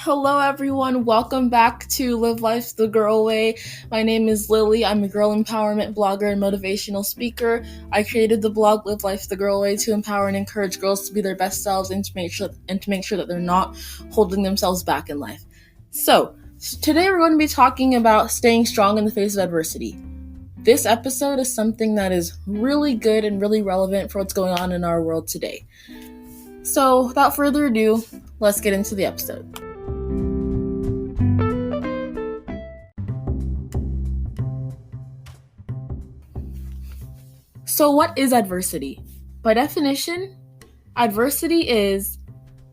Hello, everyone. Welcome back to Live Life the Girl Way. My name is Lily. I'm a girl empowerment blogger and motivational speaker. I created the blog Live Life the Girl Way to empower and encourage girls to be their best selves and to make sure that they're not holding themselves back in life. So, today we're going to be talking about staying strong in the face of adversity. This episode is something that is really good and really relevant for what's going on in our world today. So, without further ado, let's get into the episode. So what is adversity? By definition, adversity is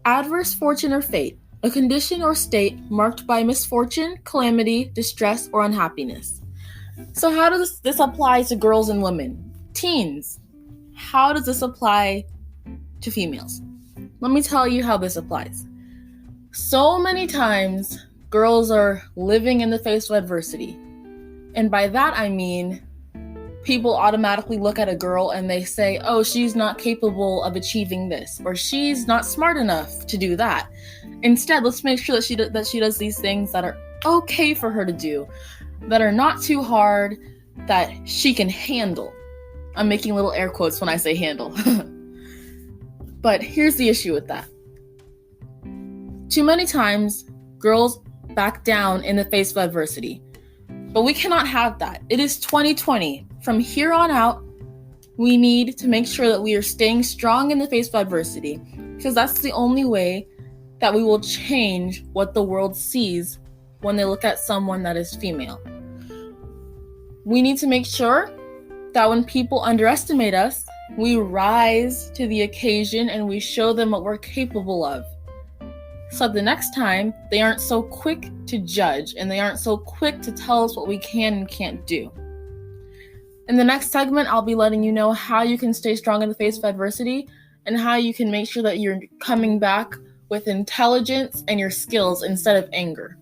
adverse fortune or fate, a condition or state marked by misfortune, calamity, distress, or unhappiness. So how does this apply to girls and women? Teens, how does this apply to females? Let me tell you how this applies. So many times, girls are living in the face of adversity. And by that I mean, people automatically look at a girl and they say, oh, she's not capable of achieving this, or she's not smart enough to do that. Instead, let's make sure that she does these things that are okay for her to do, that are not too hard, that she can handle. I'm making little air quotes when I say handle. But here's the issue with that. Too many times, girls back down in the face of adversity. But we cannot have that. It is 2020. From here on out, we need to make sure that we are staying strong in the face of adversity, because that's the only way that we will change what the world sees when they look at someone that is female. We need to make sure that when people underestimate us, we rise to the occasion and we show them what we're capable of. So the next time, they aren't so quick to judge and they aren't so quick to tell us what we can and can't do. In the next segment, I'll be letting you know how you can stay strong in the face of adversity and how you can make sure that you're coming back with intelligence and your skills instead of anger.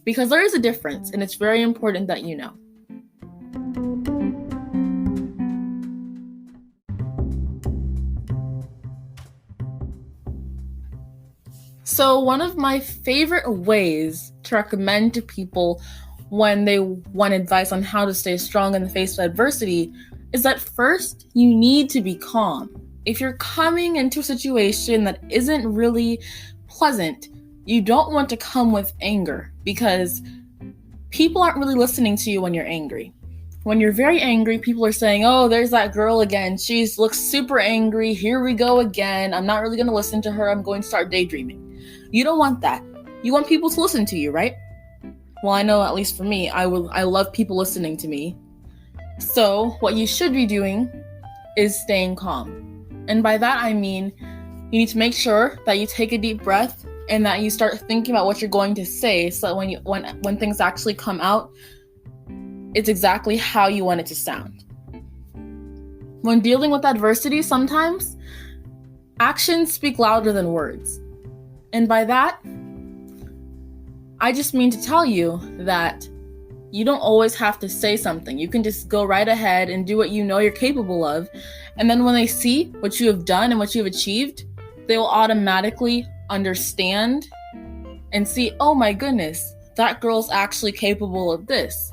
Because there is a difference, and it's very important that you know. So one of my favorite ways to recommend to people when they want advice on how to stay strong in the face of adversity is that first you need to be calm. If you're coming into a situation that isn't really pleasant, you don't want to come with anger, because people aren't really listening to you when you're angry. When you're very angry, people are saying, oh, there's that girl again. She looks super angry. Here we go again. I'm not really going to listen to her. I'm going to start daydreaming. You don't want that. You want people to listen to you, right? Well, I know, at least for me, I love people listening to me. So what you should be doing is staying calm. And by that, I mean, you need to make sure that you take a deep breath and that you start thinking about what you're going to say, so that when things actually come out, it's exactly how you want it to sound. When dealing with adversity, sometimes actions speak louder than words. And by that, I just mean to tell you that you don't always have to say something. You can just go right ahead and do what you know you're capable of. And then when they see what you have done and what you've achieved, they will automatically understand and see, oh my goodness, that girl's actually capable of this.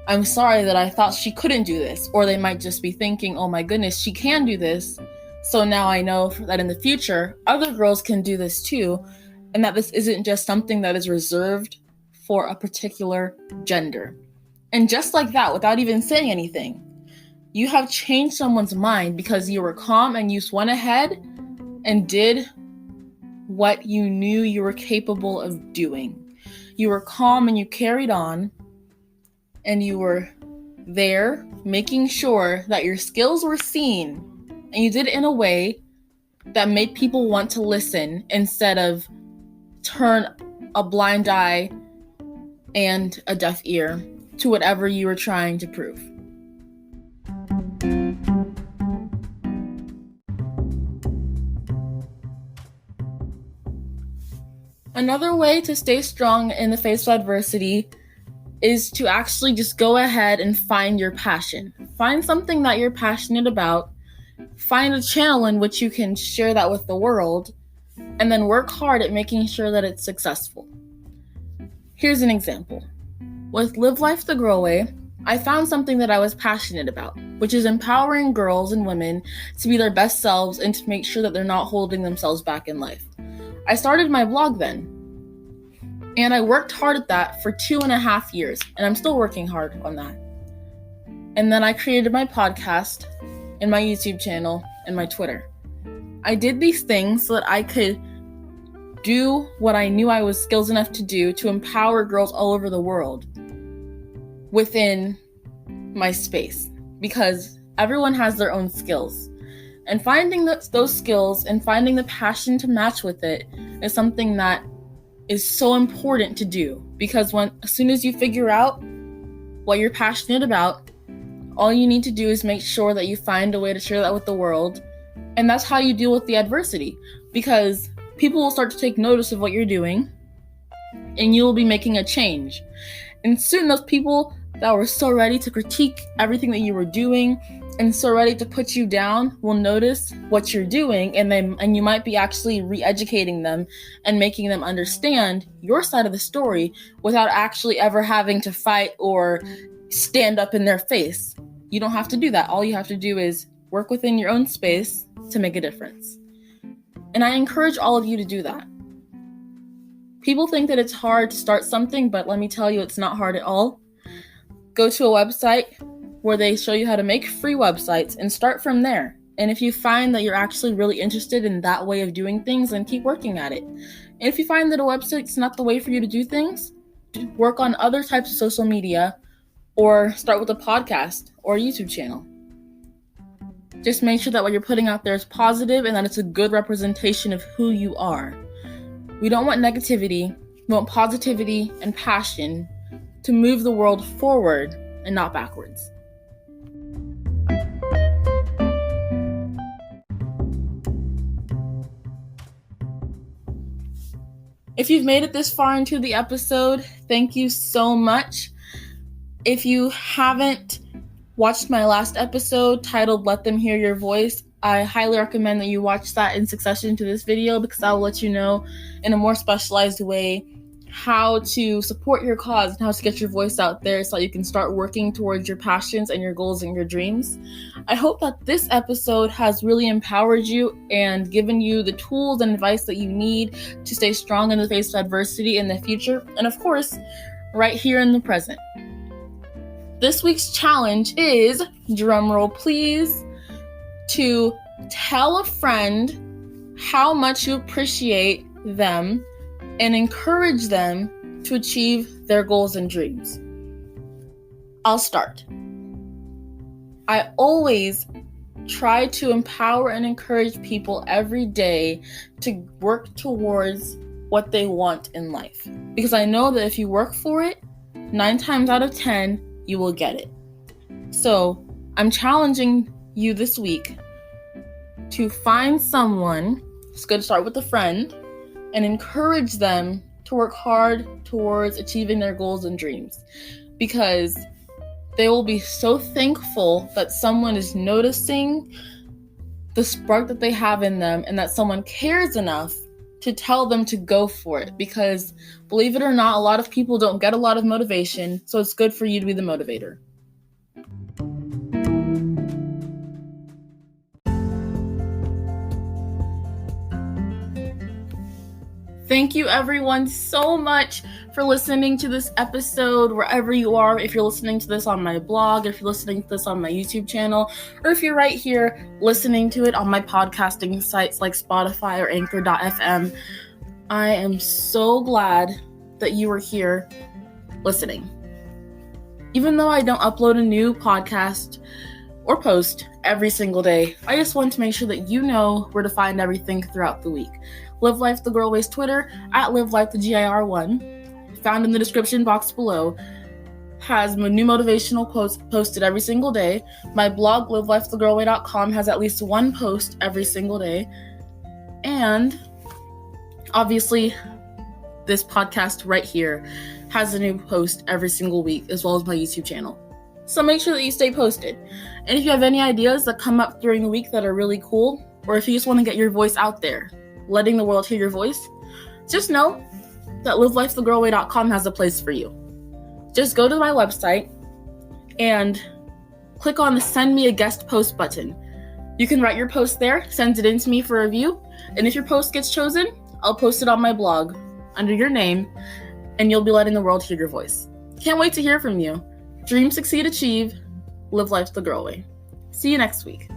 I'm sorry that I thought she couldn't do this. Or they might just be thinking, oh my goodness, she can do this. So now I know that in the future, other girls can do this too, and that this isn't just something that is reserved for a particular gender. And just like that, without even saying anything, you have changed someone's mind because you were calm and you went ahead and did what you knew you were capable of doing. You were calm and you carried on, and you were there making sure that your skills were seen. And you did it in a way that made people want to listen instead of turn a blind eye and a deaf ear to whatever you were trying to prove. Another way to stay strong in the face of adversity is to actually just go ahead and find your passion. Find something that you're passionate about. Find a channel in which you can share that with the world, and then work hard at making sure that it's successful. Here's an example. With Live Life the Girl Way, I found something that I was passionate about, which is empowering girls and women to be their best selves and to make sure that they're not holding themselves back in life. I started my blog then, and I worked hard at that for 2.5 years, and I'm still working hard on that. And then I created my podcast and my YouTube channel and my Twitter. I did these things so that I could do what I knew I was skilled enough to do to empower girls all over the world within my space, because everyone has their own skills. And finding those skills and finding the passion to match with it is something that is so important to do, because as soon as you figure out what you're passionate about, all you need to do is make sure that you find a way to share that with the world. And that's how you deal with the adversity, because people will start to take notice of what you're doing and you will be making a change. And soon those people that were so ready to critique everything that you were doing and so ready to put you down will notice what you're doing, and you might be actually re-educating them and making them understand your side of the story without actually ever having to fight or stand up in their face. You don't have to do that. All you have to do is work within your own space to make a difference. And I encourage all of you to do that. People think that it's hard to start something, but let me tell you, it's not hard at all. Go to a website where they show you how to make free websites and start from there. And if you find that you're actually really interested in that way of doing things, then keep working at it. And if you find that a website's not the way for you to do things, work on other types of social media or start with a podcast or a YouTube channel. Just make sure that what you're putting out there is positive and that it's a good representation of who you are. We don't want negativity. We want positivity and passion to move the world forward and not backwards. If you've made it this far into the episode, thank you so much. If you haven't watched my last episode titled Let Them Hear Your Voice, I highly recommend that you watch that in succession to this video, because I will let you know in a more specialized way how to support your cause and how to get your voice out there so that you can start working towards your passions and your goals and your dreams. I hope that this episode has really empowered you and given you the tools and advice that you need to stay strong in the face of adversity in the future, and of course, right here in the present. This week's challenge is, drumroll please, to tell a friend how much you appreciate them and encourage them to achieve their goals and dreams. I'll start. I always try to empower and encourage people every day to work towards what they want in life, because I know that if you work for it, 9 times out of 10, you will get it. So I'm challenging you this week to find someone, it's good to start with a friend, and encourage them to work hard towards achieving their goals and dreams, because they will be so thankful that someone is noticing the spark that they have in them and that someone cares enough to tell them to go for it. Because believe it or not, a lot of people don't get a lot of motivation, so it's good for you to be the motivator. Thank you everyone so much for listening to this episode wherever you are. If you're listening to this on my blog, if you're listening to this on my YouTube channel, or if you're right here listening to it on my podcasting sites like Spotify or Anchor.fm, I am so glad that you are here listening. Even though I don't upload a new podcast or post every single day, I just want to make sure that you know where to find everything throughout the week. Live Life the Girl Way's Twitter, at Live Life the GIR1, found in the description box below, has new motivational quotes posted every single day. My blog, livelifethegirlway.com, has at least one post every single day. And obviously, this podcast right here has a new post every single week, as well as my YouTube channel. So make sure that you stay posted. And if you have any ideas that come up during the week that are really cool, or if you just want to get your voice out there, letting the world hear your voice, just know that livelifethegirlway.com has a place for you. Just go to my website and click on the Send Me a Guest Post button. You can write your post there, send it in to me for review, and if your post gets chosen, I'll post it on my blog under your name, and you'll be letting the world hear your voice. Can't wait to hear from you. Dream, succeed, achieve. Live life the girl way. See you next week.